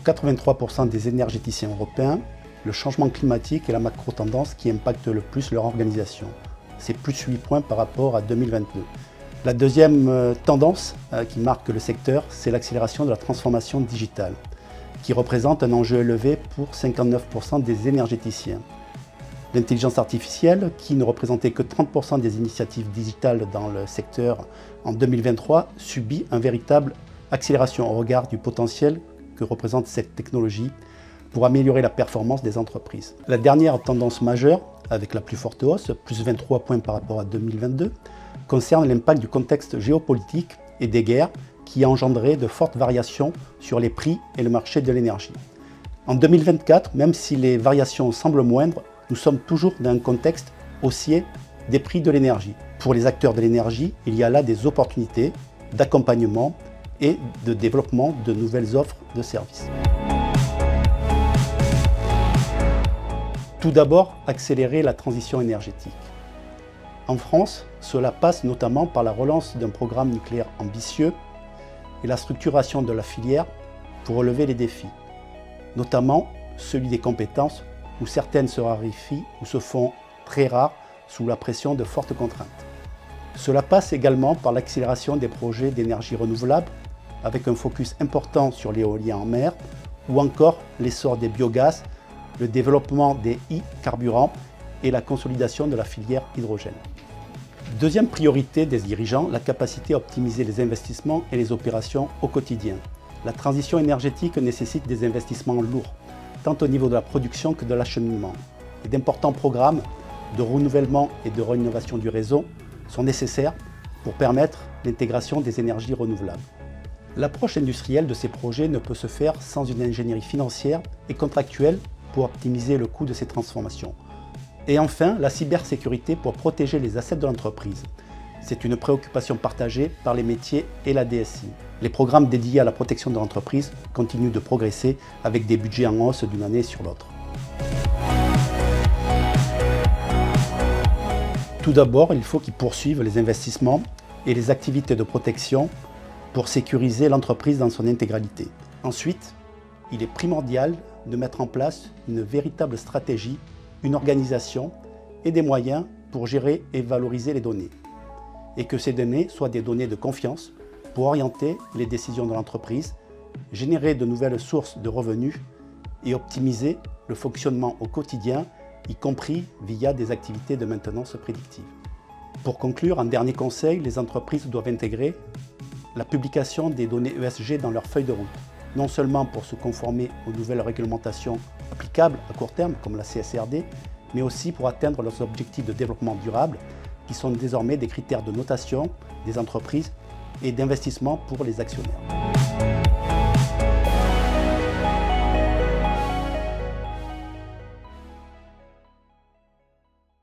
83% des énergéticiens européens, le changement climatique est la macro-tendance qui impacte le plus leur organisation. C'est plus 8 points par rapport à 2022. La deuxième tendance qui marque le secteur, c'est l'accélération de la transformation digitale, qui représente un enjeu élevé pour 59% des énergéticiens. L'intelligence artificielle, qui ne représentait que 30% des initiatives digitales dans le secteur en 2023, subit une véritable accélération au regard du potentiel que représente cette technologie pour améliorer la performance des entreprises. La dernière tendance majeure, avec la plus forte hausse, plus 23 points par rapport à 2022, concerne l'impact du contexte géopolitique et des guerres qui a engendré de fortes variations sur les prix et le marché de l'énergie. En 2024, même si les variations semblent moindres, nous sommes toujours dans un contexte haussier des prix de l'énergie. Pour les acteurs de l'énergie, il y a là des opportunités d'accompagnement et de développement de nouvelles offres de services. Tout d'abord, accélérer la transition énergétique. En France, cela passe notamment par la relance d'un programme nucléaire ambitieux et la structuration de la filière pour relever les défis, notamment celui des compétences où certaines se raréfient ou se font très rares sous la pression de fortes contraintes. Cela passe également par l'accélération des projets d'énergie renouvelable avec un focus important sur l'éolien en mer ou encore l'essor des biogaz, le développement des e-carburants et la consolidation de la filière hydrogène. Deuxième priorité des dirigeants, la capacité à optimiser les investissements et les opérations au quotidien. La transition énergétique nécessite des investissements lourds, tant au niveau de la production que de l'acheminement. Et d'importants programmes de renouvellement et de rénovation du réseau sont nécessaires pour permettre l'intégration des énergies renouvelables. L'approche industrielle de ces projets ne peut se faire sans une ingénierie financière et contractuelle pour optimiser le coût de ces transformations. Et enfin, la cybersécurité pour protéger les assets de l'entreprise. C'est une préoccupation partagée par les métiers et la DSI. Les programmes dédiés à la protection de l'entreprise continuent de progresser avec des budgets en hausse d'une année sur l'autre. Tout d'abord, il faut qu'ils poursuivent les investissements et les activités de protection pour sécuriser l'entreprise dans son intégralité. Ensuite, il est primordial de mettre en place une véritable stratégie, une organisation et des moyens pour gérer et valoriser les données. Et que ces données soient des données de confiance pour orienter les décisions de l'entreprise, générer de nouvelles sources de revenus et optimiser le fonctionnement au quotidien, y compris via des activités de maintenance prédictive. Pour conclure, un dernier conseil, les entreprises doivent intégrer la publication des données ESG dans leur feuille de route, non seulement pour se conformer aux nouvelles réglementations applicables à court terme, comme la CSRD, mais aussi pour atteindre leurs objectifs de développement durable, qui sont désormais des critères de notation des entreprises et d'investissement pour les actionnaires.